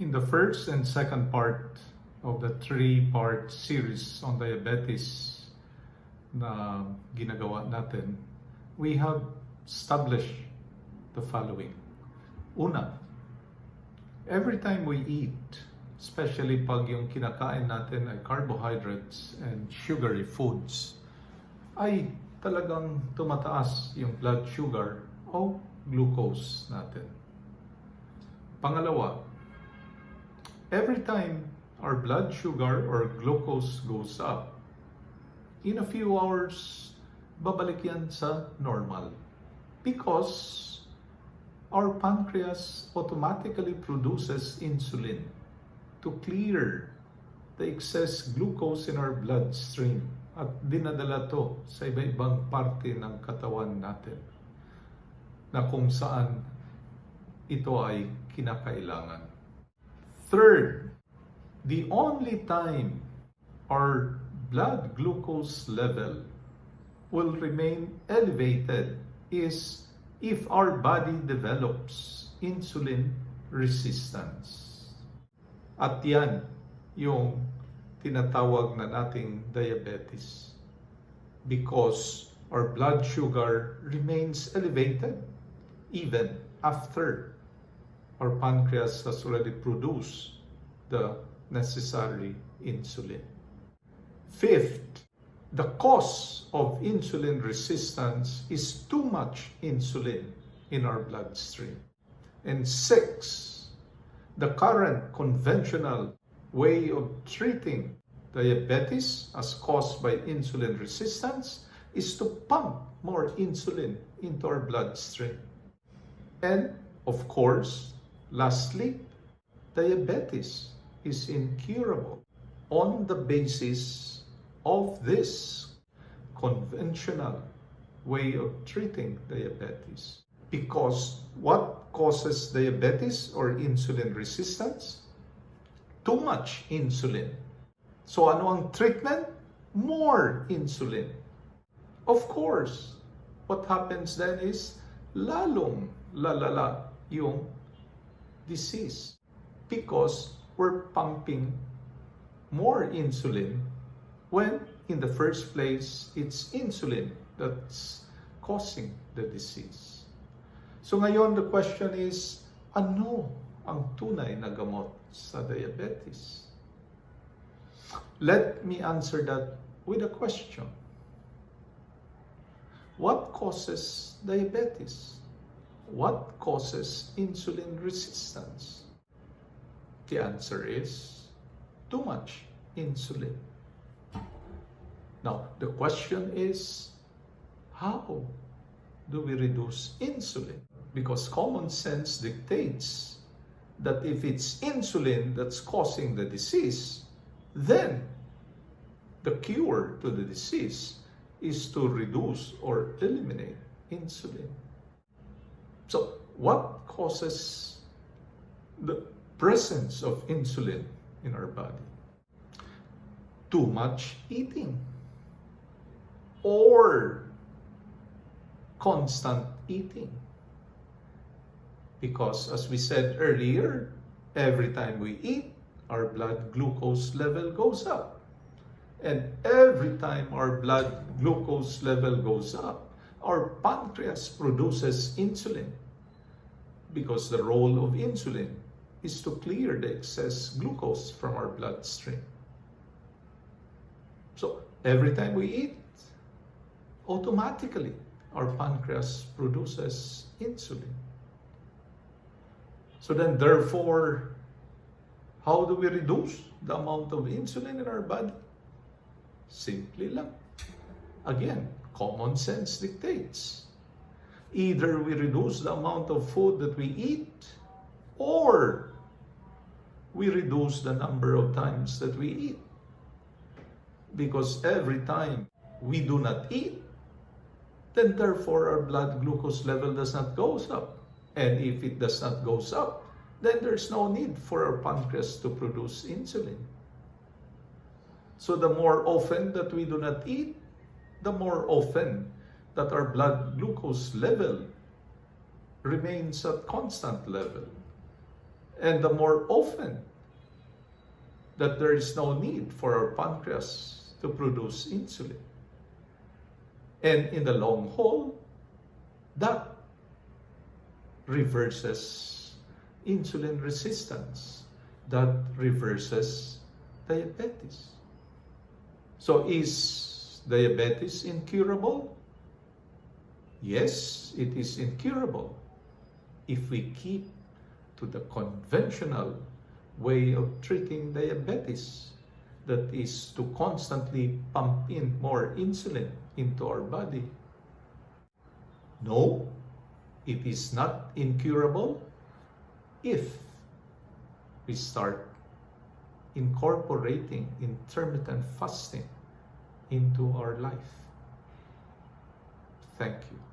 In the first and second part of the three-part series on diabetes na ginagawa natin, we have established the following. Una, every time we eat, especially pag yung kinakain natin ay carbohydrates and sugary foods, ay talagang tumataas yung blood sugar o glucose natin. Pangalawa, every time our blood sugar or glucose goes up, in a few hours, babalik yan sa normal. Because our pancreas automatically produces insulin to clear the excess glucose in our bloodstream at dinadala to sa iba-ibang parte ng katawan natin na kung saan ito ay kinakailangan. Third, the only time our blood glucose level will remain elevated is if our body develops insulin resistance. At yan yung tinatawag na nating diabetes. Because our blood sugar remains elevated even after our pancreas has already produced the necessary insulin. Fifth, the cause of insulin resistance is too much insulin in our bloodstream. And six, the current conventional way of treating diabetes as caused by insulin resistance is to pump more insulin into our bloodstream. And of course, lastly, diabetes is incurable on the basis of this conventional way of treating diabetes. Because what causes diabetes or insulin resistance? Too much insulin. So ano ang treatment? More insulin. Of course, what happens then is lalong lalala yung disease because we're pumping more insulin when in the first place it's insulin that's causing the disease. So ngayon the question is, ano ang tunay na gamot sa diabetes? Let me answer that with a question. What causes diabetes? What causes insulin resistance? The answer is too much insulin. Now, the question is, how do we reduce insulin? Because common sense dictates that if it's insulin that's causing the disease, then the cure to the disease is to reduce or eliminate insulin. So, what causes the presence of insulin in our body? Too much eating or constant eating. Because as we said earlier, every time we eat, our blood glucose level goes up. And every time our blood glucose level goes up, our pancreas produces insulin. Because the role of insulin is to clear the excess glucose from our bloodstream. So every time we eat, automatically our pancreas produces insulin. So then therefore, how do we reduce the amount of insulin in our body? Simply lang. Again, common sense dictates. Either we reduce the amount of food that we eat, or we reduce the number of times that we eat. Because every time we do not eat, then therefore our blood glucose level does not go up. And if it does not go up, then there's no need for our pancreas to produce insulin. So the more often that we do not eat, the more often that our blood glucose level remains at constant level. and the more often that there is no need for our pancreas to produce insulin. And in the long haul, that reverses insulin resistance. That reverses diabetes. So is diabetes incurable? Yes, it is incurable if we keep to the conventional way of treating diabetes, that is to constantly pump in more insulin into our body. No, it is not incurable if we start incorporating intermittent fasting into our life. Thank you.